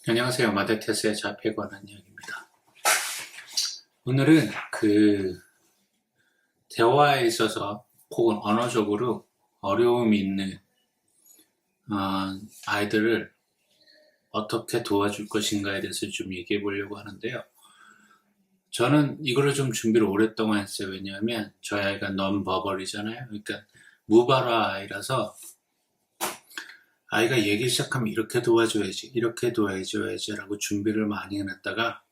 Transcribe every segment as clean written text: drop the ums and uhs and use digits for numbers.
안녕하세요. 마데테스의 자폐에 관한 이야기입니다. 오늘은 대화에 있어서 혹은 언어적으로 어려움이 있는 아이들을 어떻게 도와줄 것인가에 대해서 좀 얘기해 보려고 하는데요. 저는 이거를 좀 준비를 오랫동안 했어요. 왜냐하면 저희 아이가 non-verbal이잖아요. 그러니까 무발화 아이라서 아이가 얘기 시작하면 이렇게 도와줘야지, 이렇게 도와줘야지 라고 준비를 많이 해놨다가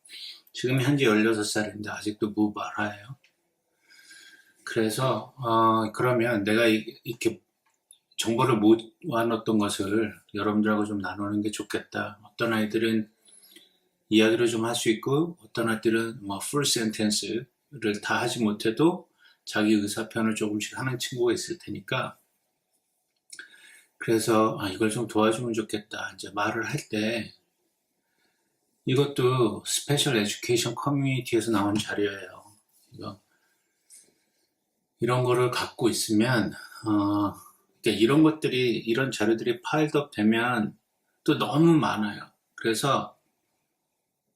지금 현재 16살인데 아직도 무발화예요. 그래서 그러면 내가 이렇게 정보를 모아놨던 것을 여러분들하고 좀 나누는 게 좋겠다. 어떤 아이들은 이야기를 좀 할 수 있고 어떤 아이들은 full sentence를 다 하지 못해도 자기 의사표현을 조금씩 하는 친구가 있을 테니까 그래서 이걸 좀 도와주면 좋겠다. 이제 말을 할 때 이것도 스페셜 에듀케이션 커뮤니티에서 나온 자료예요. 이런 거를 갖고 있으면 그러니까 이런 자료들이 파일드업 되면 또 너무 많아요. 그래서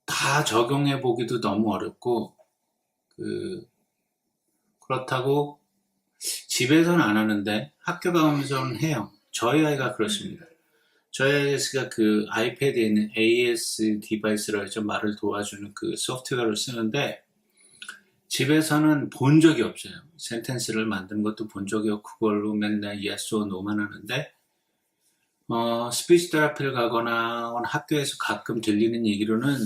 다 적용해 보기도 너무 어렵고 그렇다고 집에서는 안 하는데 학교 가면서는 해요. 저희 아이가 그렇습니다. 저희 아이가 그 아이패드에 있는 AS 디바이스라고 해서 말을 도와주는 그 소프트웨어를 쓰는데 집에서는 본 적이 없어요. 센텐스를 만드는 것도 본 적이 없고 그걸로 맨날 yes or no만 하는데 스피치 테라피를 가거나 학교에서 가끔 들리는 얘기로는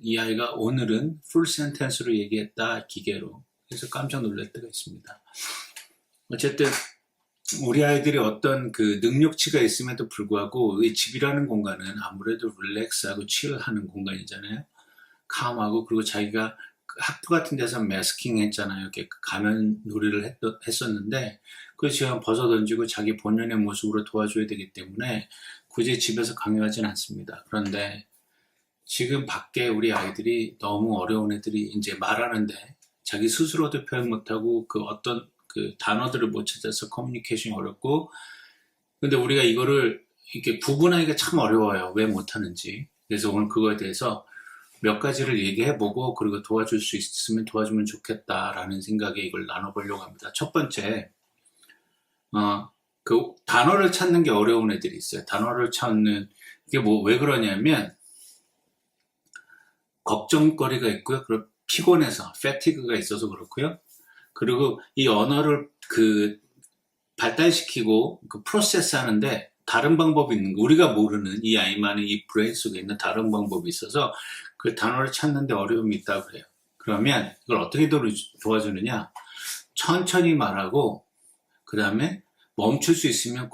이 아이가 오늘은 풀 센텐스로 얘기했다, 기계로. 그래서 깜짝 놀랄 때가 있습니다. 어쨌든 우리 아이들이 어떤 그 능력치가 있음에도 불구하고 이 집이라는 공간은 아무래도 릴렉스하고 칠하는 공간이잖아요. 캄하고 그리고 자기가 학교 같은 데서 매스킹 했잖아요. 이렇게 가면 놀이를 했었는데 그걸 지금 벗어던지고 자기 본연의 모습으로 도와줘야 되기 때문에 굳이 집에서 강요하진 않습니다. 그런데 지금 밖에 우리 아이들이 너무 어려운 애들이 이제 말하는데 자기 스스로도 표현 못하고 어떤 단어들을 못 찾아서 커뮤니케이션이 어렵고 근데 우리가 이거를 이렇게 구분하기가 참 어려워요. 왜 못하는지. 그래서 오늘 그거에 대해서 몇 가지를 얘기해보고 그리고 도와줄 수 있으면 도와주면 좋겠다라는 생각에 이걸 나눠보려고 합니다. 첫 번째, 그 단어를 찾는 게 어려운 애들이 있어요. 단어를 찾는 이게 왜 그러냐면 걱정거리가 있고요. 그리고 피곤해서 패티그가 있어서 그렇고요. 그리고 이 언어를 발달시키고 프로세스 하는데 다른 방법이 있는 거 우리가 모르는 이 아이만의 이 브레인 속에 있는 다른 방법이 있어서 그 단어를 찾는데 어려움이 있다고 그래요. 그러면 이걸 어떻게 도와주느냐? 천천히 말하고 그 다음에 멈출 수 있으면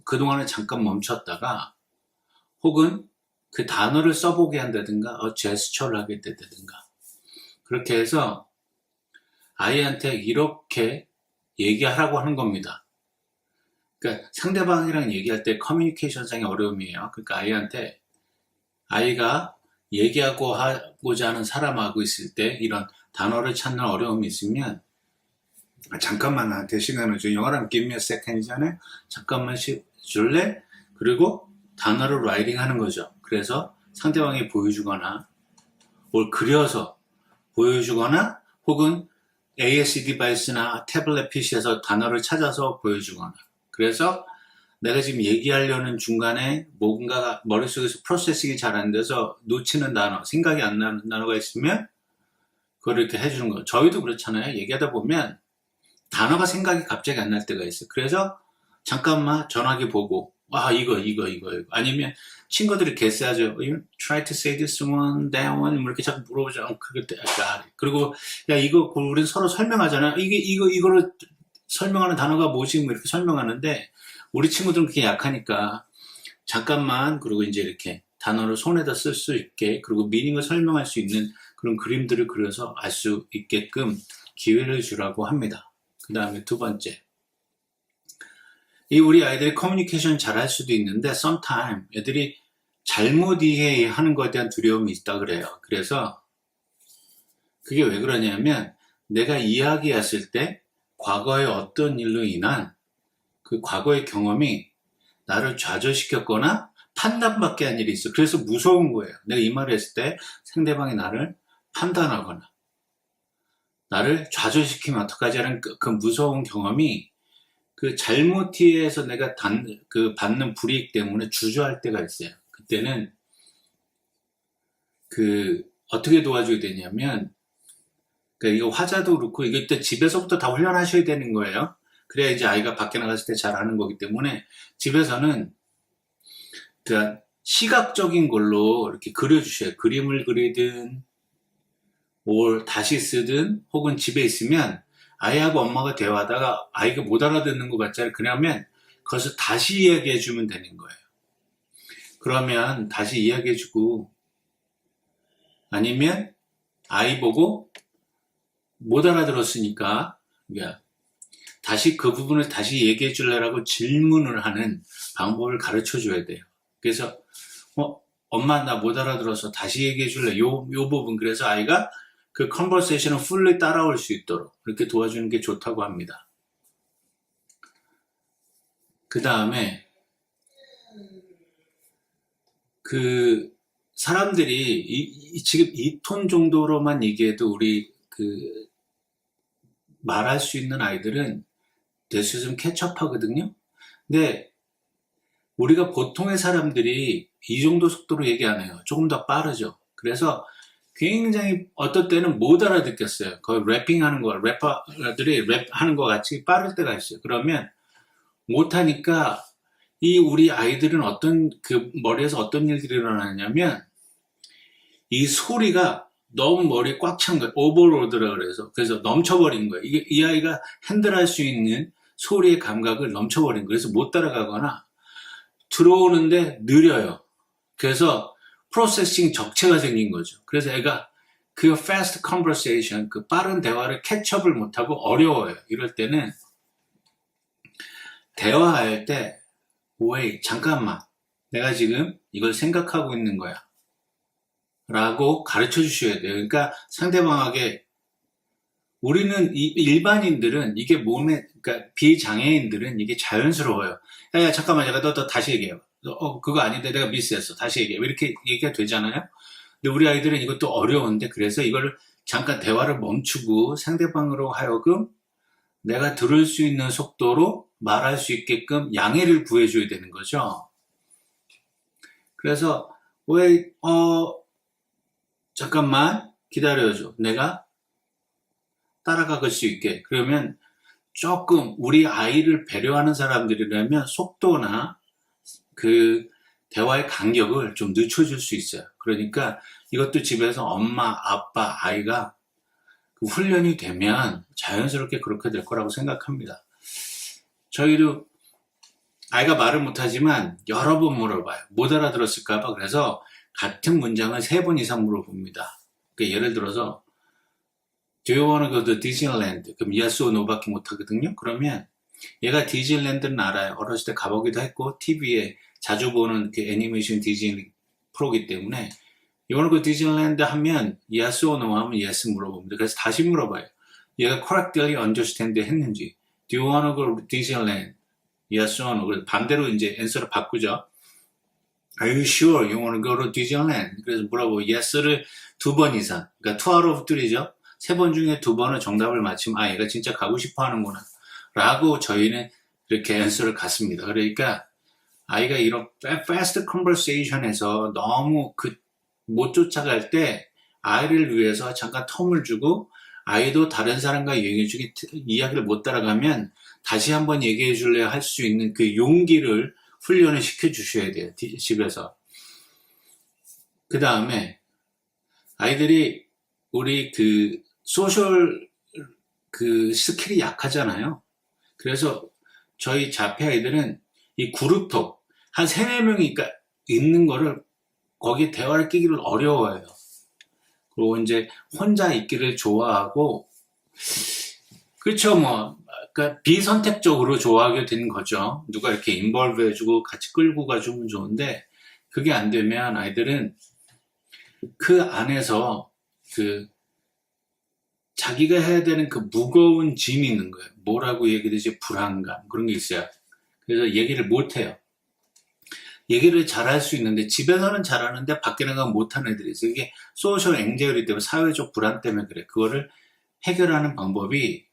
그동안에 잠깐 멈췄다가 혹은 그 단어를 써보게 한다든가 제스처를 하게 된다든가 그렇게 해서 아이한테 이렇게 얘기하라고 하는 겁니다. 그러니까 상대방이랑 얘기할 때 커뮤니케이션상의 어려움이에요. 그러니까 아이가 얘기하고자 하는 사람하고 있을 때 이런 단어를 찾는 어려움이 있으면 잠깐만 나한테 시간을 줘. 영어라면 give me a second이잖아요. 잠깐만 줄래? 그리고 단어를 라이팅 하는 거죠. 그래서 상대방이 보여주거나 뭘 그려서 보여주거나 혹은 AS 디바이스나 태블릿 PC에서 단어를 찾아서 보여주거나 그래서 내가 지금 얘기하려는 중간에 뭔가 머릿속에서 프로세싱이 잘 안 돼서 놓치는 단어, 생각이 안 나는 단어가 있으면 그걸 이렇게 해주는 거예요. 저희도 그렇잖아요. 얘기하다 보면 단어가 생각이 갑자기 안 날 때가 있어요. 그래서 잠깐만 전화기 보고 이거 아니면 친구들이 개세하죠. You try to say this one, that one 뭐 이렇게 자꾸 물어보죠. 그리고 야 이거 우리 서로 설명하잖아요. 이거를 설명하는 단어가 뭐지? 뭐 이렇게 설명하는데 우리 친구들은 그게 약하니까 잠깐만 그리고 이제 이렇게 단어를 손에다 쓸 수 있게 그리고 미닝을 설명할 수 있는 그런 그림들을 그려서 알 수 있게끔 기회를 주라고 합니다. 그 다음에 두 번째. 우리 아이들이 커뮤니케이션 잘할 수도 있는데 sometime 애들이 잘못 이해하는 것에 대한 두려움이 있다 그래요. 그래서 그게 왜 그러냐면 내가 이야기했을 때 과거에 어떤 일로 인한 그 과거의 경험이 나를 좌절시켰거나 판단밖에 한 일이 있어. 그래서 무서운 거예요. 내가 이 말을 했을 때 상대방이 나를 판단하거나 나를 좌절시키면 어떡하지 하는 그 무서운 경험이 그 잘못 이해해서 내가 받는 불이익 때문에 주저할 때가 있어요. 그때는 어떻게 도와줘야 되냐면, 이거 화자도 그렇고, 이게 또 집에서부터 다 훈련하셔야 되는 거예요. 그래야 이제 아이가 밖에 나갔을 때 잘하는 거기 때문에, 집에서는, 시각적인 걸로 이렇게 그려주셔요. 그림을 그리든, 뭘 다시 쓰든, 혹은 집에 있으면, 아이하고 엄마가 대화하다가 아이가 못 알아듣는 것 같잖아요. 그러면, 그것을 다시 이야기해주면 되는 거예요. 그러면 다시 이야기해주고, 아니면 아이 보고 못 알아들었으니까 다시 그 부분을 다시 얘기해 줄래라고 질문을 하는 방법을 가르쳐 줘야 돼요. 그래서 엄마 나 못 알아들어서 다시 얘기해 줄래? 요 부분. 그래서 아이가 그 컨버세이션을 풀리 따라올 수 있도록 그렇게 도와주는 게 좋다고 합니다. 그 다음에 사람들이 지금 이 톤 정도로만 얘기해도 우리 말할 수 있는 아이들은 대수 좀 캐치업하거든요. 근데 우리가 보통의 사람들이 이 정도 속도로 얘기 안 해요. 조금 더 빠르죠. 그래서 굉장히 어떨 때는 못 알아듣겠어요. 거의 래핑하는 거, 래퍼들이 랩하는 것 같이 빠를 때가 있어요. 그러면 못하니까 우리 아이들은 머리에서 어떤 일들이 일어나냐면 이 소리가 너무 머리에 꽉 찬 거예요. 오버로드라 그래서 넘쳐버린 거예요. 이 아이가 핸들할 수 있는 소리의 감각을 넘쳐버린 거예요. 그래서 못 따라가거나 들어오는데 느려요. 그래서 프로세싱 적체가 생긴 거죠. 그래서 애가 그 fast conversation, 그 빠른 대화를 캐치업을 못하고 어려워요. 이럴 때는 대화할 때 wait, 잠깐만. 내가 지금 이걸 생각하고 있는 거야. 라고 가르쳐 주셔야 돼요. 그러니까 상대방에게 우리는 일반인들은 이게 그러니까 비장애인들은 이게 자연스러워요. 야, 잠깐만, 너 다시 얘기해요. 그거 아닌데 내가 미스했어. 다시 얘기해. 이렇게 얘기가 되잖아요. 근데 우리 아이들은 이것도 어려운데 그래서 이걸 잠깐 대화를 멈추고 상대방으로 하여금 내가 들을 수 있는 속도로 말할 수 있게끔 양해를 구해줘야 되는 거죠. 그래서 잠깐만 기다려줘. 내가 따라갈 수 있게. 그러면 조금 우리 아이를 배려하는 사람들이라면 속도나 대화의 간격을 좀 늦춰줄 수 있어요. 그러니까 이것도 집에서 엄마, 아빠, 아이가 훈련이 되면 자연스럽게 그렇게 될 거라고 생각합니다. 저희도 아이가 말을 못하지만 여러 번 물어봐요. 못 알아들었을까봐. 그래서 같은 문장을 3번 이상 물어봅니다. 그러니까 예를 들어서 Do you want to go to Disneyland? 그럼 yes or no밖에 못하거든요. 그러면 얘가 디즈니랜드는 알아요. 어렸을 때 가보기도 했고 TV에 자주 보는 그 애니메이션 디즈니 프로기 때문에 You want to go to Disneyland 하면 yes or no 하면 yes 물어봅니다. 그래서 다시 물어봐요. 얘가 correctly understand 했는지 Do you want to go to Disneyland? Yes or no. 그래서 반대로 이제 answer를 바꾸죠. Are you sure you want to go to Disneyland? 그래서 물어보고 yes를 2번 이상. 그러니까 2 out of 3죠. 3번 중에 2번은 정답을 맞히면 얘가 진짜 가고 싶어 하는구나. 라고 저희는 이렇게 answer를 갖습니다. 그러니까 아이가 이런 fast conversation에서 너무 못 쫓아갈 때 아이를 위해서 잠깐 텀을 주고 아이도 다른 사람과 얘기 중에 이야기를 못 따라가면 다시 한번 얘기해 줄래 할 수 있는 그 용기를 훈련을 시켜 주셔야 돼요. 집에서. 그 다음에 아이들이 우리 소셜 스킬이 약하잖아요. 그래서 저희 자폐 아이들은 이 그룹톡 한 3-4명이 있는 거를 거기에 대화를 끼기를 어려워해요. 그리고 이제 혼자 있기를 좋아하고 그렇죠. 그러니까 비선택적으로 좋아하게 된 거죠. 누가 이렇게 인볼브 해주고 같이 끌고 가주면 좋은데 그게 안 되면 아이들은 그 안에서 자기가 해야 되는 무거운 짐이 있는 거예요. 뭐라고 얘기되지? 불안감 그런 게 있어요. 그래서 얘기를 못 해요. 얘기를 잘할 수 있는데 집에서는 잘하는데 밖에 나가면 못하는 애들이 있어요. 이게 소셜 앵자이티 때문에 사회적 불안 때문에 그래. 그거를 해결하는 방법이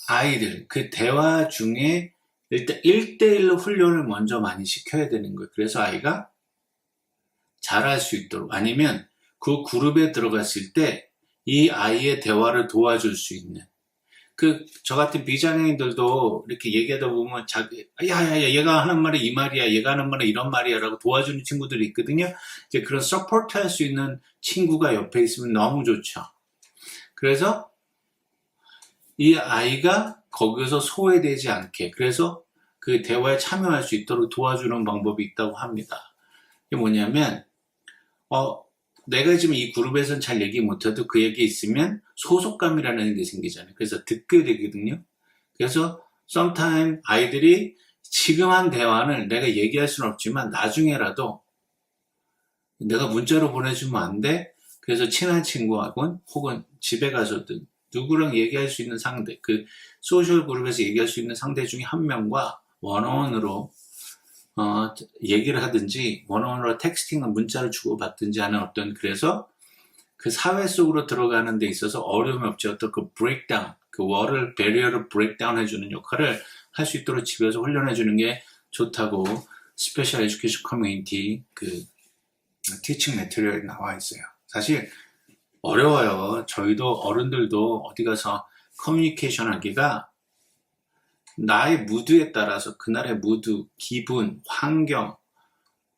아이들 그 대화 중에 일단 1대1로 훈련을 먼저 많이 시켜야 되는 거예요. 그래서 아이가 잘할 수 있도록 아니면 그 그룹에 들어갔을 때 이 아이의 대화를 도와줄 수 있는 저 같은 비장애인들도 이렇게 얘기하다 보면 야야야 얘가 하는 말이 이 말이야 얘가 하는 말은 이런 말이야 라고 도와주는 친구들이 있거든요. 이제 그런 서포트 할 수 있는 친구가 옆에 있으면 너무 좋죠. 그래서 이 아이가 거기서 소외되지 않게 그래서 그 대화에 참여할 수 있도록 도와주는 방법이 있다고 합니다. 이게 뭐냐면 내가 지금 이 그룹에서는 잘 얘기 못해도 그 얘기 있으면 소속감이라는 게 생기잖아요. 그래서 듣게 되거든요. 그래서 sometime 아이들이 지금 한 대화를 내가 얘기할 수는 없지만 나중에라도 내가 문자로 보내주면 안 돼? 그래서 친한 친구하고 혹은 집에 가서든 누구랑 얘기할 수 있는 상대, 그 소셜 그룹에서 얘기할 수 있는 상대 중에 한 명과 원어원으로 얘기를 하든지 원어원으로 텍스팅을 문자를 주고받든지 하는 어떤 그래서 그 사회 속으로 들어가는 데 있어서 어려움이 없지 어떤 그 브레이크다운 그 월을 베리어를 브레이크다운 해주는 역할을 할 수 있도록 집에서 훈련해 주는 게 좋다고 스페셜 에듀케이션 커뮤니티 그 티칭 매트리얼에 나와 있어요. 사실 어려워요. 저희도 어른들도 어디 가서 커뮤니케이션 하기가 나의 무드에 따라서 그날의 무드, 기분, 환경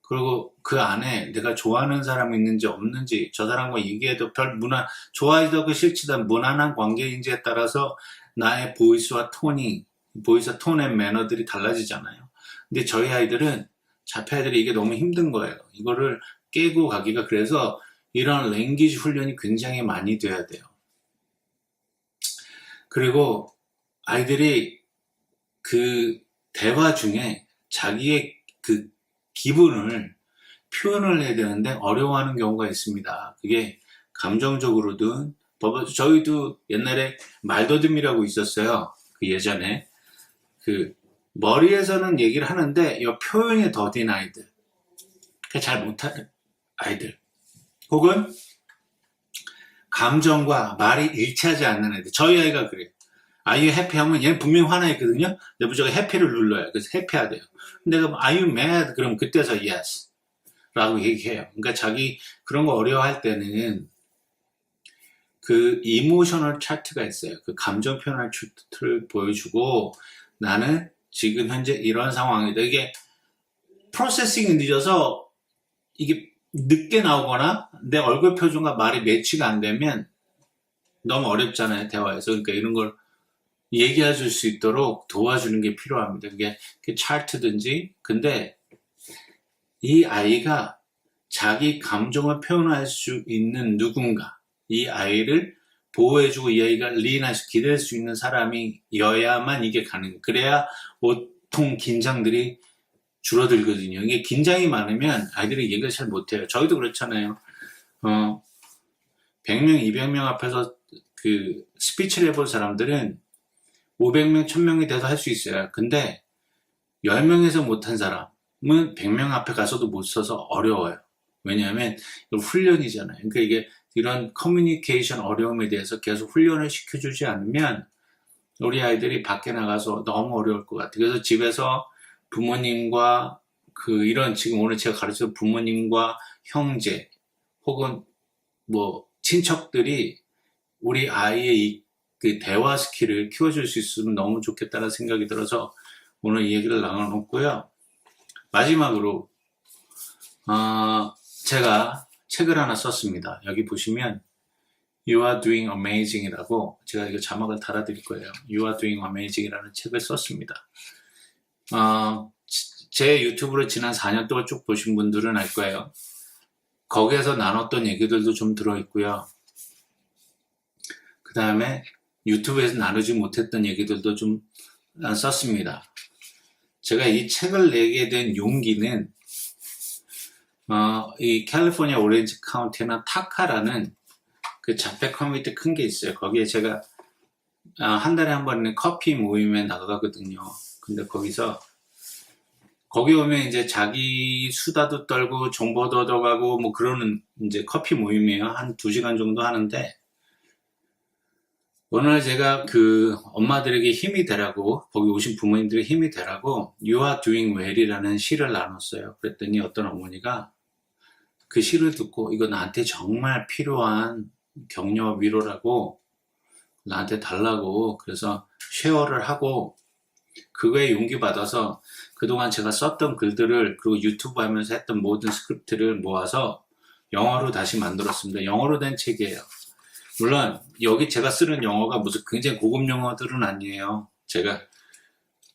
그리고 그 안에 내가 좋아하는 사람이 있는지 없는지 저 사람과 얘기해도 별 좋아해도 하고 싫지도 무난한 관계인지에 따라서 나의 보이스와 톤의 매너들이 달라지잖아요. 근데 저희 아이들은 자폐 아이들이 이게 너무 힘든 거예요. 이거를 깨고 가기가 그래서 이런 랭귀지 훈련이 굉장히 많이 돼야 돼요. 그리고 아이들이 그 대화 중에 자기의 그 기분을 표현을 해야 되는데 어려워하는 경우가 있습니다. 그게 감정적으로든 저희도 옛날에 말더듬이라고 있었어요. 그 예전에 그 머리에서는 얘기를 하는데 이 표현이 더딘 아이들, 잘 못하는 아이들, 혹은 감정과 말이 일치하지 않는 애들. 저희 아이가 그래요. Are you happy 하면 얘는 분명히 화나 있거든요. 근데 무조건 happy를 눌러요. 그래서 happy하대요. 내가 Are you mad? 그럼 그때서 yes 라고 얘기해요. 그러니까 자기 그런 거 어려워할 때는 그 이모셔널 차트가 있어요. 그 감정 표현할 차트를 보여주고 나는 지금 현재 이런 상황이다. 이게 프로세싱이 늦어서 이게 늦게 나오거나 내 얼굴 표정과 말이 매치가 안 되면 너무 어렵잖아요. 대화에서. 그러니까 이런 걸 얘기해 줄 수 있도록 도와주는 게 필요합니다. 그게 차트든지. 근데 이 아이가 자기 감정을 표현할 수 있는 누군가, 이 아이를 보호해주고 이 아이가 리인해서 기댈 수 있는 사람이어야만 이게 가능해요. 그래야 보통 긴장들이 줄어들거든요. 이게 긴장이 많으면 아이들이 얘기를 잘 못해요. 저희도 그렇잖아요. 100명, 200명 앞에서 그 스피치를 해본 사람들은 500명, 1000명이 돼서 할 수 있어요. 근데 10명에서 못한 사람은 100명 앞에 가서도 못 서서 어려워요. 왜냐하면 이거 훈련이잖아요. 그러니까 이게 이런 커뮤니케이션 어려움에 대해서 계속 훈련을 시켜주지 않으면 우리 아이들이 밖에 나가서 너무 어려울 것 같아요. 그래서 집에서 부모님과 이런 지금 오늘 제가 가르친 부모님과 형제 혹은 뭐 친척들이 우리 아이의 그 대화 스킬을 키워줄 수 있으면 너무 좋겠다는 생각이 들어서 오늘 이 얘기를 나눠놓고요. 마지막으로 제가 책을 하나 썼습니다. 여기 보시면 You are doing amazing 이라고 제가 이거 자막을 달아드릴 거예요. You are doing amazing 이라는 책을 썼습니다. 제 유튜브를 지난 4년 동안 쭉 보신 분들은 알 거예요. 거기에서 나눴던 얘기들도 좀 들어있고요. 그 다음에 유튜브에서 나누지 못했던 얘기들도 좀 썼습니다. 제가 이 책을 내게 된 용기는 이 캘리포니아 오렌지 카운티나 타카라는 그 자폐 커뮤니티 큰 게 있어요. 거기에 제가 한 달에 한 번은 커피 모임에 나가거든요. 근데 거기서 거기 오면 이제 자기 수다도 떨고 정보도 얻어가고 뭐 그러는 이제 커피 모임이에요. 한 2시간 정도 하는데, 어느 날 제가 그 엄마들에게 힘이 되라고, 거기 오신 부모님들에게 힘이 되라고 You are doing well이라는 시를 나눴어요. 그랬더니 어떤 어머니가 그 시를 듣고 이거 나한테 정말 필요한 격려와 위로라고 나한테 달라고, 그래서 쉐어를 하고 그거에 용기 받아서 그동안 제가 썼던 글들을, 그리고 유튜브 하면서 했던 모든 스크립트를 모아서 영어로 다시 만들었습니다. 영어로 된 책이에요. 물론 여기 제가 쓰는 영어가 무슨 굉장히 고급 영어들은 아니에요.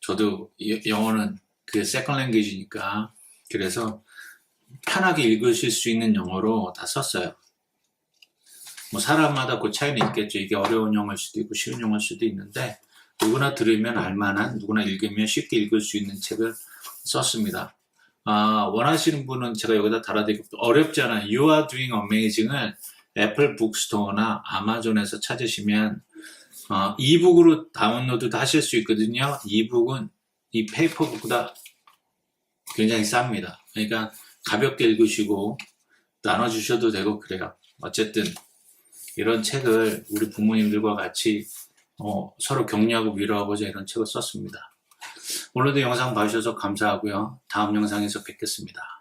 저도 영어는 그 세컨 랭귀지니까, 그래서 편하게 읽으실 수 있는 영어로 다 썼어요. 뭐 사람마다 그 차이는 있겠죠. 이게 어려운 영어일 수도 있고 쉬운 영어일 수도 있는데, 누구나 들으면 알만한, 누구나 읽으면 쉽게 읽을 수 있는 책을 썼습니다. 원하시는 분은 제가 여기다 달아드리고, 어렵잖아요. You are doing amazing을 애플 북스토어나 아마존에서 찾으시면 이북으로 다운로드도 하실 수 있거든요. 이북은 이 페이퍼북보다 굉장히 쌉니다. 그러니까 가볍게 읽으시고 나눠주셔도 되고 그래요. 어쨌든 이런 책을 우리 부모님들과 같이 서로 격려하고 위로하고자 이런 책을 썼습니다. 오늘도 영상 봐주셔서 감사하고요. 다음 영상에서 뵙겠습니다.